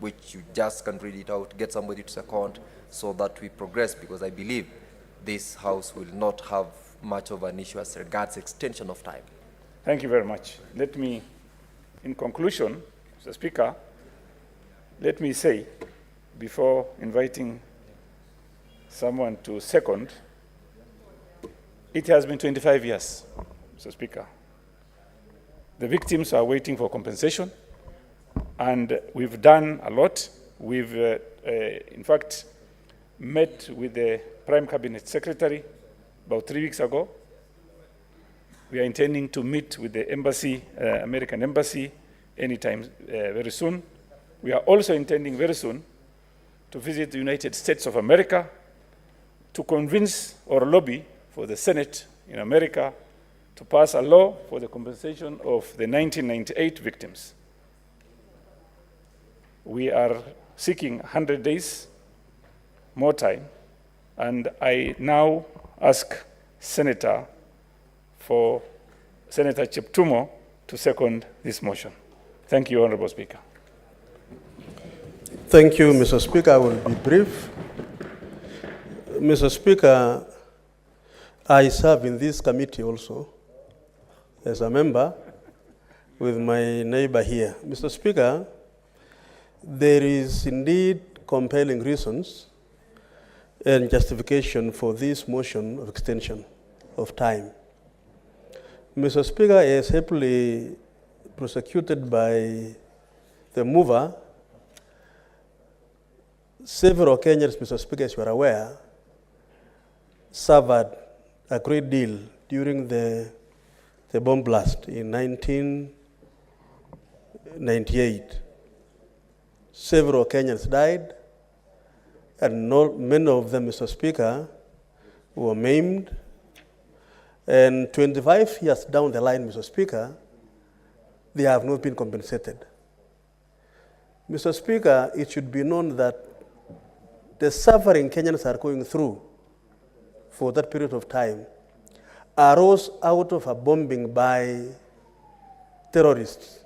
S2: which you just can read it out, get somebody to second so that we progress, because I believe this House will not have much of an issue as regards extension of time.
S9: Thank you very much. Let me, in conclusion, Mr. Speaker, let me say, before inviting someone to second, it has been 25 years, Mr. Speaker. The victims are waiting for compensation, and we've done a lot. We've, in fact, met with the Prime Cabinet Secretary about 3 weeks ago. We are intending to meet with the embassy, American embassy, anytime very soon. We are also intending very soon to visit the United States of America to convince or lobby for the Senate in America to pass a law for the compensation of the 1998 victims. We are seeking 100 days more time, and I now ask Senator Cheptumo to second this motion. Thank you, Honorable Speaker.
S5: Thank you, Mr. Speaker. I will be brief. Mr. Speaker, I serve in this committee also as a member with my neighbor here. Mr. Speaker, there is indeed compelling reasons and justification for this motion of extension of time. Mr. Speaker, as happily prosecuted by the mover, several Kenyans, Mr. Speaker, as you are aware, suffered a great deal during the bomb blast in 1998. Several Kenyans died, and many of them, Mr. Speaker, were maimed. And 25 years down the line, Mr. Speaker, they have not been compensated. Mr. Speaker, it should be known that the suffering Kenyans are going through for that period of time arose out of a bombing by terrorists,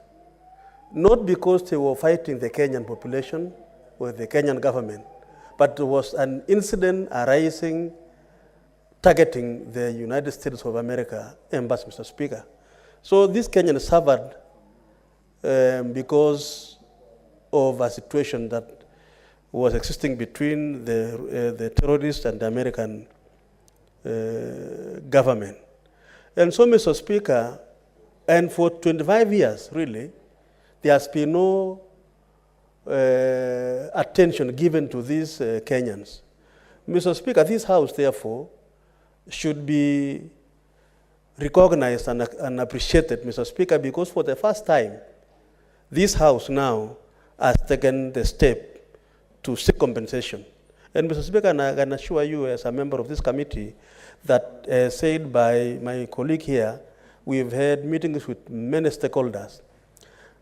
S5: not because they were fighting the Kenyan population or the Kenyan government, but it was an incident arising, targeting the United States of America embassy, Mr. Speaker. So these Kenyans suffered because of a situation that was existing between the terrorists and the American government. And so, Mr. Speaker, and for 25 years, really, there has been no attention given to these Kenyans. Mr. Speaker, this House, therefore, should be recognized and appreciated, Mr. Speaker, because for the first time, this House now has taken the step to seek compensation. And Mr. Speaker, I can assure you as a member of this committee that, as said by my colleague here, we've had meetings with many stakeholders.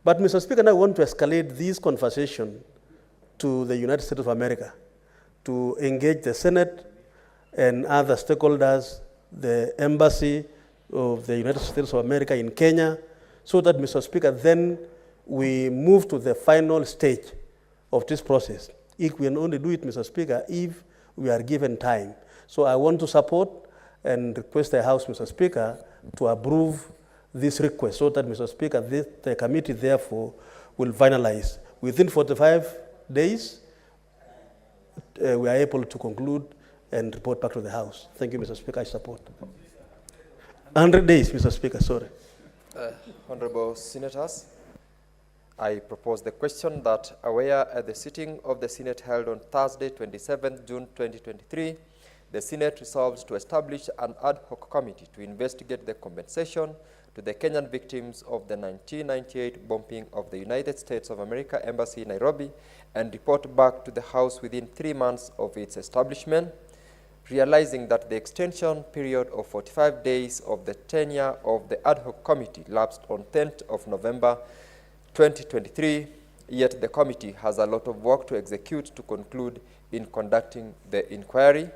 S5: But Mr. Speaker, I want to escalate this conversation to the United States of America to engage the Senate and other stakeholders, the embassy of the United States of America in Kenya, so that, Mr. Speaker, then we move to the final stage of this process. If we can only do it, Mr. Speaker, if we are given time. So I want to support and request the House, Mr. Speaker, to approve this request so that, Mr. Speaker, the committee, therefore, will finalize. Within 45 days, we are able to conclude and report back to the House. Thank you, Mr. Speaker. I support. 100 days, Mr. Speaker, sorry.
S2: Honorable Senators, I propose the question that aware at the sitting of the Senate held on Thursday, 27th June 2023, the Senate resolves to establish an ad hoc committee to investigate the compensation to the Kenyan victims of the 1998 bombing of the United States of America Embassy in Nairobi and report back to the House within 3 months of its establishment, realizing that the extension period of 45 days of the tenure of the ad hoc committee lapsed on 10th of November 2023, yet the committee has a lot of work to execute to conclude in conducting the inquiry.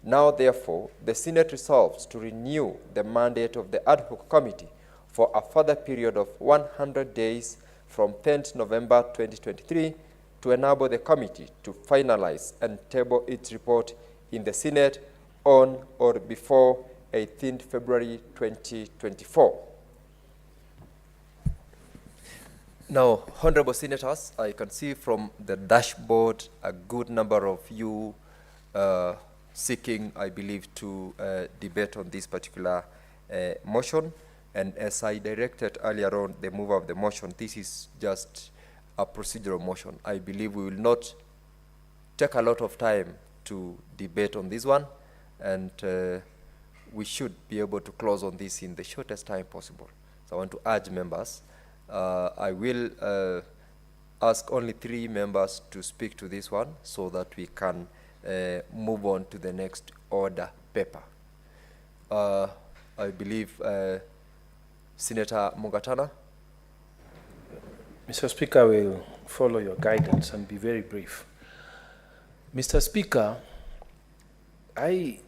S2: Now, therefore, the Senate resolves to renew the mandate of the ad hoc committee for a further period of 100 days from 10th November 2023 to enable the committee to finalize and table its report in the Senate on or before 18th February 2024. Now, honorable senators, I can see from the dashboard a good number of you seeking, I believe, to debate on this particular motion. And as I directed earlier on, the mover of the motion, this is just a procedural motion. I believe we will not take a lot of time to debate on this one, and we should be able to close on this in the shortest time possible. So I want to urge members, I will ask only 3 members to speak to this one so that we can move on to the next order paper. I believe Senator Mugatana.
S3: Mr. Speaker, I will follow your guidance and be very brief. Mr. Speaker, I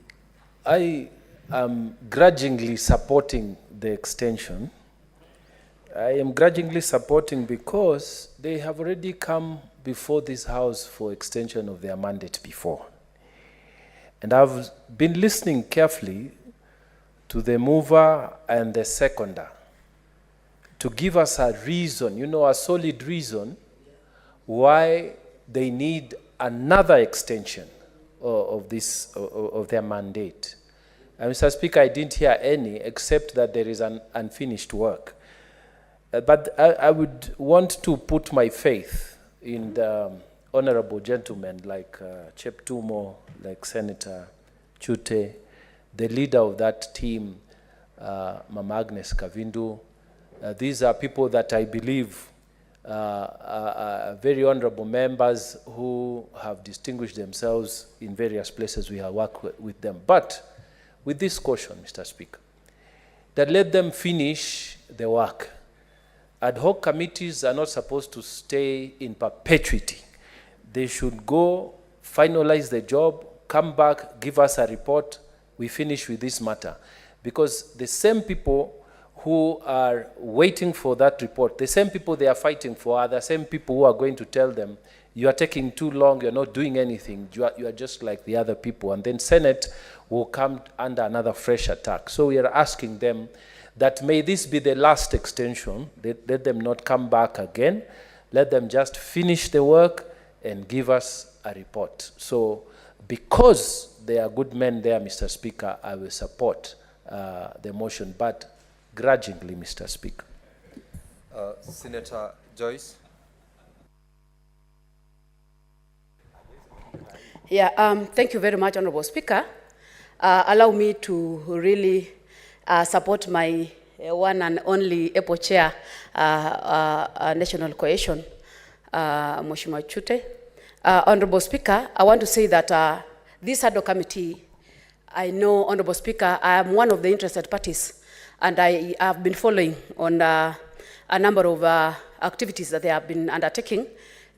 S3: am grudgingly supporting the extension. I am grudgingly supporting because they have already come before this House for extension of their mandate before. And I've been listening carefully to the mover and the seconder to give us a reason, a solid reason why they need another extension of their mandate. And Mr. Speaker, I didn't hear any except that there is an unfinished work. But I would want to put my faith in the honorable gentlemen like Cheptumo, like Senator Chute, the leader of that team, Mama Agnes Kavindu. These are people that I believe are very honorable members who have distinguished themselves in various places we have worked with them. But with this caution, Mr. Speaker, that let them finish the work. Ad hoc committees are not supposed to stay in perpetuity. They should go, finalize the job, come back, give us a report, we finish with this matter. Because the same people who are waiting for that report, the same people they are fighting for are the same people who are going to tell them, you are taking too long, you're not doing anything, you are just like the other people. And then Senate will come under another fresh attack. So we are asking them that may this be the last extension, let them not come back again, let them just finish the work and give us a report. So because they are good men there, Mr. Speaker, I will support the motion, but grudgingly, Mr. Speaker.
S2: Senator Joyce.
S10: Yeah, thank you very much, Honorable Speaker. Allow me to really support my one and only EPO Chair, National Coalition, Mheshimiwa Chute. Honorable Speaker, I want to say that this ad hoc committee, I know, Honorable Speaker, I am one of the interested parties, and I have been following on a number of activities that they have been undertaking.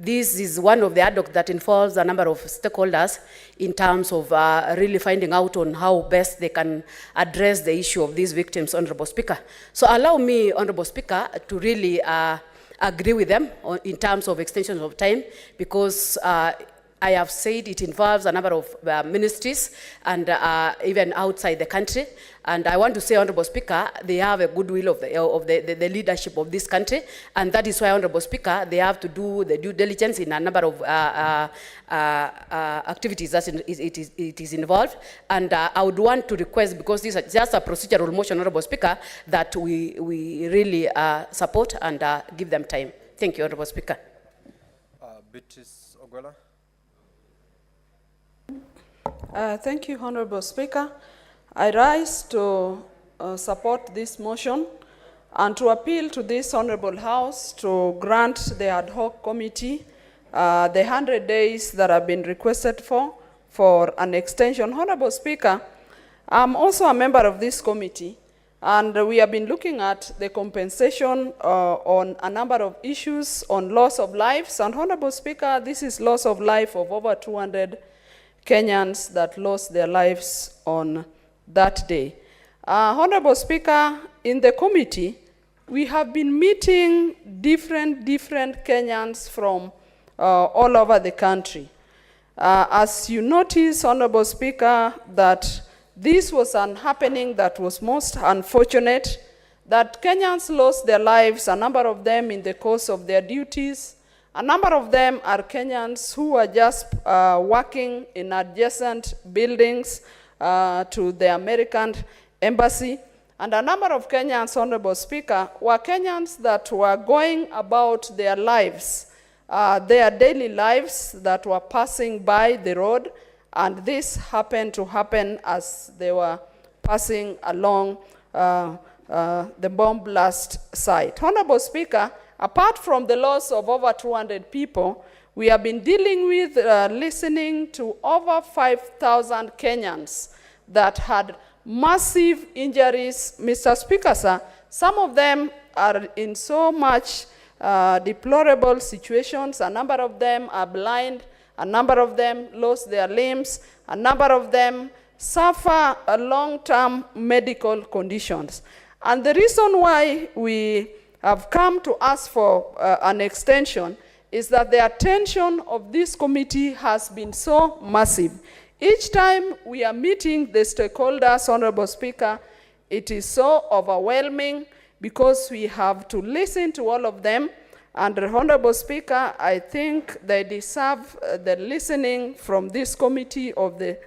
S10: This is one of the ad hoc that involves a number of stakeholders in terms of really finding out on how best they can address the issue of these victims, Honorable Speaker. So allow me, Honorable Speaker, to really agree with them in terms of extensions of time, because I have said it involves a number of ministries and even outside the country. And I want to say, Honorable Speaker, they have a goodwill of the leadership of this country. And that is why, Honorable Speaker, they have to do the due diligence in a number of activities that it is involved. And I would want to request, because this is just a procedural motion, Honorable Speaker, that we really support and give them time. Thank you, Honorable Speaker.
S2: Beatrice Ogola.
S11: Thank you, Honorable Speaker. I rise to support this motion and to appeal to this Honorable House to grant the ad hoc committee the 100 days that have been requested for an extension. Honorable Speaker, I'm also a member of this committee, and we have been looking at the compensation on a number of issues on loss of lives. And Honorable Speaker, this is loss of life of over 200 Kenyans that lost their lives on that day. Honorable Speaker, in the committee, we have been meeting different Kenyans from all over the country. As you notice, Honorable Speaker, that this was an happening that was most unfortunate, that Kenyans lost their lives, a number of them in the course of their duties. A number of them are Kenyans who are just working in adjacent buildings to the American embassy. And a number of Kenyans, Honorable Speaker, were Kenyans that were going about their lives, their daily lives that were passing by the road. And this happened to happen as they were passing along the bomb blast site. Honorable Speaker, apart from the loss of over 200 people, we have been dealing with listening to over 5,000 Kenyans that had massive injuries. Mr. Speaker, sir, some of them are in so much deplorable situations. A number of them are blind. A number of them lost their limbs. A number of them suffer long-term medical conditions. And the reason why we have come to ask for an extension is that the attention of this committee has been so massive. Each time we are meeting the stakeholders, Honorable Speaker, it is so overwhelming because we have to listen to all of them. And Honorable Speaker, I think they deserve the listening from this committee of the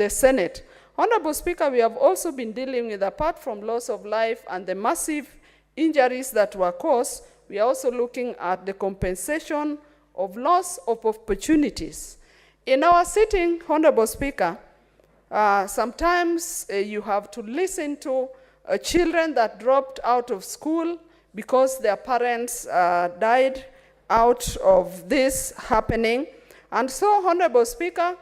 S11: Senate. Honorable Speaker, we have also been dealing with, apart from loss of life and the massive injuries that were caused, we are also looking at the compensation of loss of opportunities. In our sitting, Honorable Speaker, sometimes you have to listen to children that dropped out of school because their parents died out of this happening. And so, Honorable Speaker,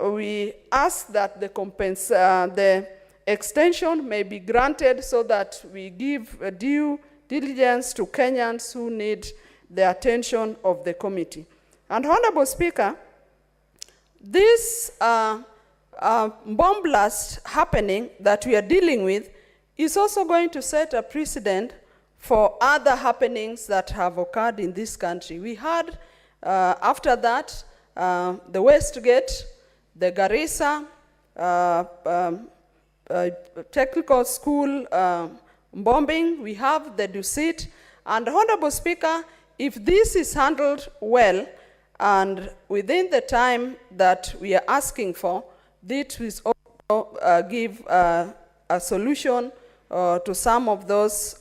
S11: we ask that the extension may be granted so that we give due diligence to Kenyans who need the attention of the committee. And Honorable Speaker, this bomb blast happening that we are dealing with is also going to set a precedent for other happenings that have occurred in this country. We had, after that, the Westgate, the Garissa Technical School bombing, we have the Dusit. And Honorable Speaker, if this is handled well and within the time that we are asking for, this will also give a solution to some of those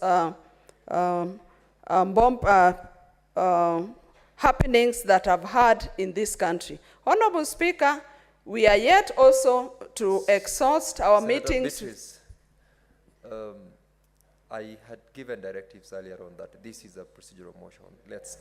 S11: happenings that have had in this country. Honorable Speaker, we are yet also to exhaust our meetings.
S2: I had given directives earlier on that this is a procedural motion. Let's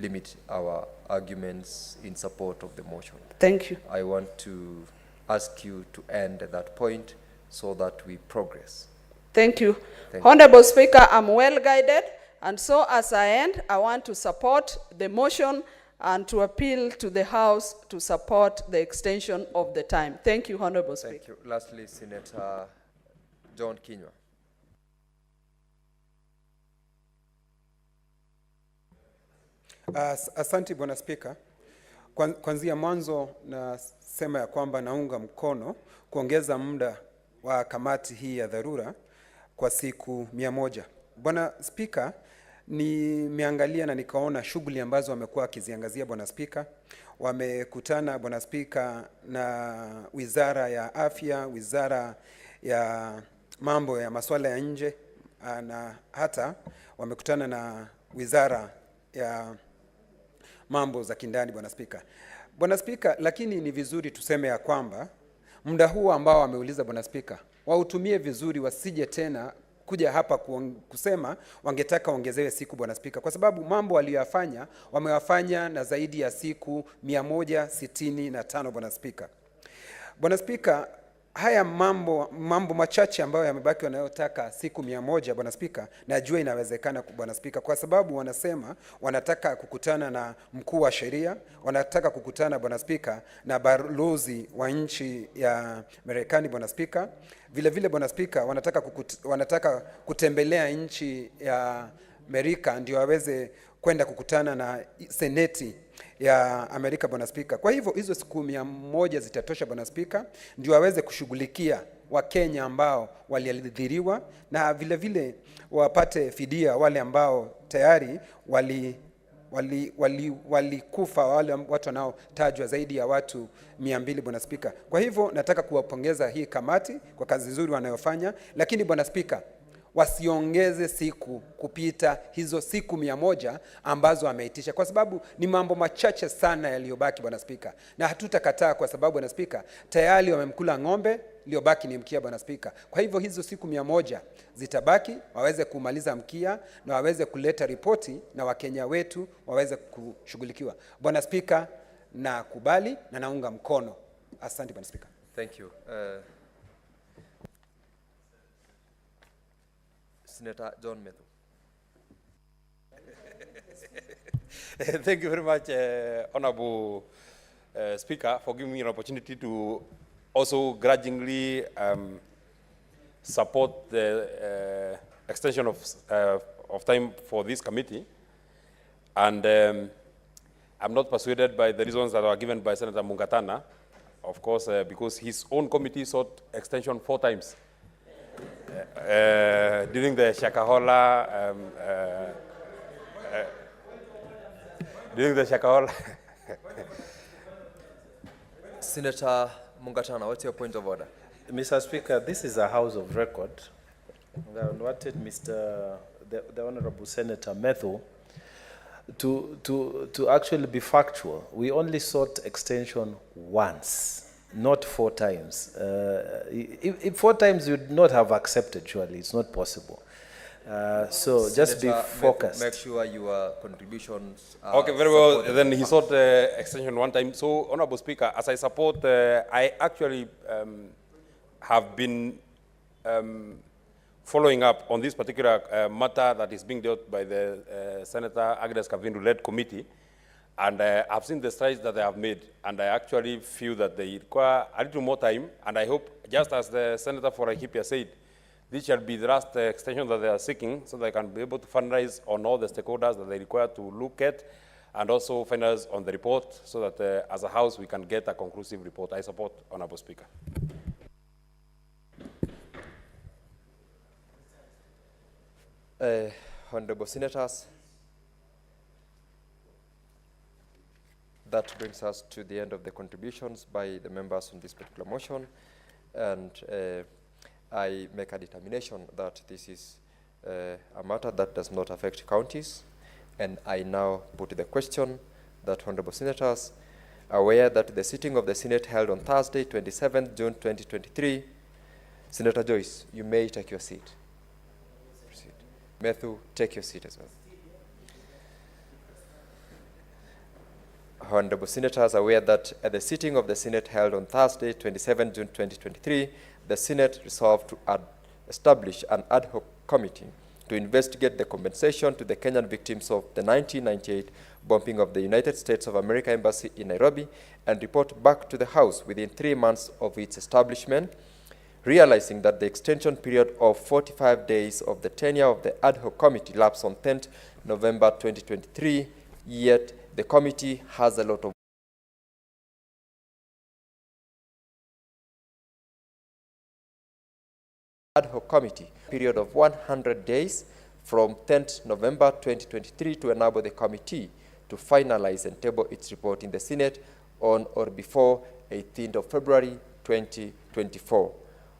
S2: limit our arguments in support of the motion.
S11: Thank you.
S2: I want to ask you to end at that point so that we progress.
S11: Thank you.
S2: Thank you.
S11: Honorable Speaker, I'm well guided, and so as I end, I want to support the motion and to appeal to the House to support the extension of the time. Thank you, Honorable Speaker.
S2: Thank you. Lastly, Senator John Kinyua.
S12: Asante Bwana Spika. Kwanzia mwanzo nasema ya kwamba naunga mkono kuongeza muda wa kamati hii ya dharura kwa siku 100. Bwana Spika, nimeangalia na nikaona shughuli ambazo wamekuwa wakiziangazia Bwana Spika. Wamekutana Bwana Spika na Wizara ya Afya, Wizara ya Mambo ya Masuala ya Nje, na hata wamekutana na wizara ya mambo za kindani, Bwana Spika. Bwana Spika, lakini ni vizuri tuseme ya kwamba muda huu ambao wameuliza Bwana Spika, wautumie vizuri, wasije tena kuja hapa kusema wangetaka ongezewe siku, Bwana Spika, kwa sababu mambo waliyofanya wamewafanya na zaidi ya siku 165, Bwana Spika. Bwana Spika, haya mambo machache ambayo yamebaki wanayotaka siku 100, Bwana Spika, najua inawezekana, Bwana Spika, kwa sababu wanasema wanataka kukutana na mkuu wa sheria, wanataka kukutana, Bwana Spika, na balozi wa nchi ya Marekani, Bwana Spika. Vile vile, Bwana Spika, wanataka kutembelea nchi ya Amerika ndio waweze kwenda kukutana na seneti ya Amerika, Bwana Spika. Kwa hivyo hizo siku 100 zitatosha, Bwana Spika, ndio waweze kushughulikia Wakenya ambao waliadhiriwa, na vile vile wapate fidia wale ambao tayari walikufa, wale watu wanaotajwa zaidi ya watu 200, Bwana Spika. Kwa hivyo nataka kuwapongeza hii kamati kwa kazi nzuri wanayofanya, lakini Bwana Spika, wasiongeze siku kupita hizo siku 100 ambazo ameitisha, kwa sababu ni mambo machache sana yaliyobaki, Bwana Spika, na hatutakataa, kwa sababu, Bwana Spika, tayari wamemkula ng'ombe, iliyobaki ni mkia, Bwana Spika. Kwa hivyo hizo siku 100 zitabaki, waweze kumaliza mkia na waweze kuleta ripoti na Wakenya wetu waweze kushughulikiwa. Bwana Spika, na kubali na naunga mkono. Asante, Bwana Spika.
S2: Thank you. Senator John Methu.
S13: Thank you very much, Honorable Speaker, for giving me an opportunity to also grudgingly support the extension of time for this committee. And I'm not persuaded by the reasons that were given by Senator Mungatana, of course, because his own committee sought extension 4 times. During the Shakahola,
S2: Senator Mungatana, what's your point of order?
S3: Mr. Speaker, this is a house of record. I wanted the Honorable Senator Methu to actually be factual. We only sought extension once, not 4 times. If 4 times you would not have accepted, surely it's not possible. So just be focused.
S2: Make sure your contributions are
S13: okay, very well.
S2: supported.
S13: Then he sought extension 1 time. So, Honorable Speaker, as I support, I actually have been following up on this particular matter that is being dealt by the Senator Agnes Kavindu-led committee. And I've seen the strides that they have made, and I actually feel that they require a little more time, and I hope, just as the Senator for Laikipia said, this shall be the last extension that they are seeking, so they can be able to fundraise on all the stakeholders that they require to look at, and also finalize on the report, so that as a House we can get a conclusive report. I support, Honorable Speaker.
S2: Honorable Senators, that brings us to the end of the contributions by the members on this particular motion, and I make a determination that this is a matter that does not affect counties, and I now put the question that Honorable Senators are aware that the sitting of the Senate held on Thursday, 27th June 2023, Senator Joyce, you may take your seat. Proceed. Methu, take your seat as well. Honorable Senators are aware that at the sitting of the Senate held on Thursday, 27 June 2023, the Senate resolved to establish an ad hoc committee to investigate the compensation to the Kenyan victims of the 1998 bombing of the United States of America Embassy in Nairobi and report back to the House within 3 months of its establishment, realizing that the extension period of 45 days of the tenure of the ad hoc committee lapsed on 10th November 2023, yet the committee has a lot of ad hoc committee period of 100 days from 10th November 2023 to enable the committee to finalize and table its report in the Senate on or before 18th of February 2024.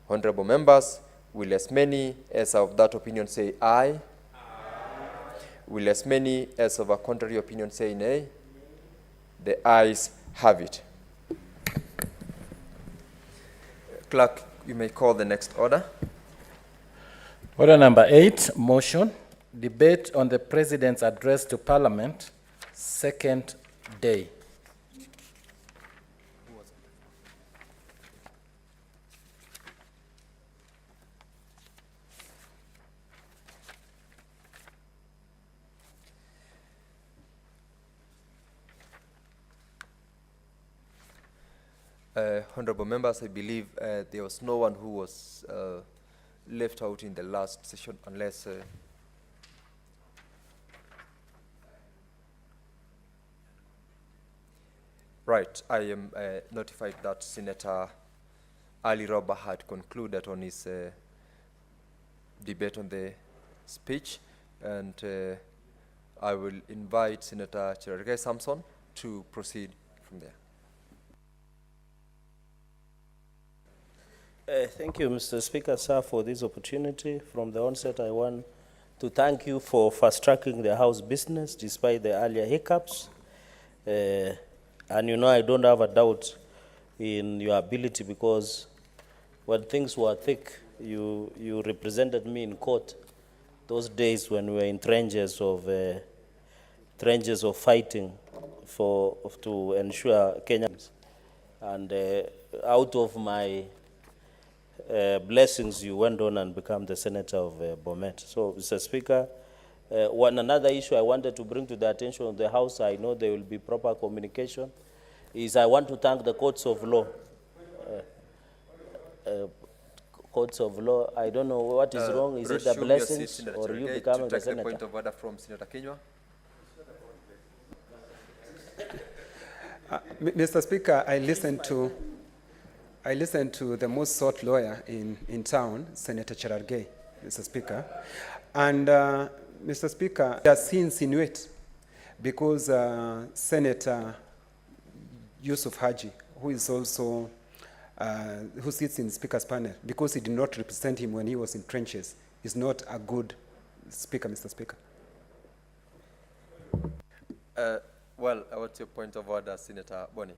S2: Honorable members, will as many as of that opinion say aye? Aye. Will as many as of a contrary opinion say nay? The ayes have it. Clerk, you may call the next order.
S3: Order number 8, motion, debate on the President's address to Parliament, second day.
S2: Honorable members, I believe there was no one who was left out in the last session unless right, I am notified that Senator Ali Roba had concluded on his debate on the speech, and I will invite Senator Cherargei Samson to proceed from there.
S8: Thank you, Mr. Speaker, sir, for this opportunity. From the onset, I want to thank you for fast-tracking the House business despite the earlier hiccups. And you know, I don't have a doubt in your ability, because when things were thick, you represented me in court those days when we were in trenches of fighting to ensure Kenyans. And out of my blessings, you went on and become the senator of Bomet. So, Mr. Speaker, another issue I wanted to bring to the attention of the House, I know there will be proper communication, is I want to thank the courts of law. Courts of law, I don't know what is wrong. Is it the blessings or you becoming the senator?
S2: The point of order from Senator Kinyua.
S12: Mr. Speaker, I listened to the most sought lawyer in town, Senator Cherargei, Mr. Speaker. And Mr. Speaker, does he insinuate, because Senator Yusuf Haji, who is also, who sits in the Speaker's panel, because he did not represent him when he was in trenches, is not a good speaker, Mr. Speaker?
S2: Well, what's your point of order, Senator Boni?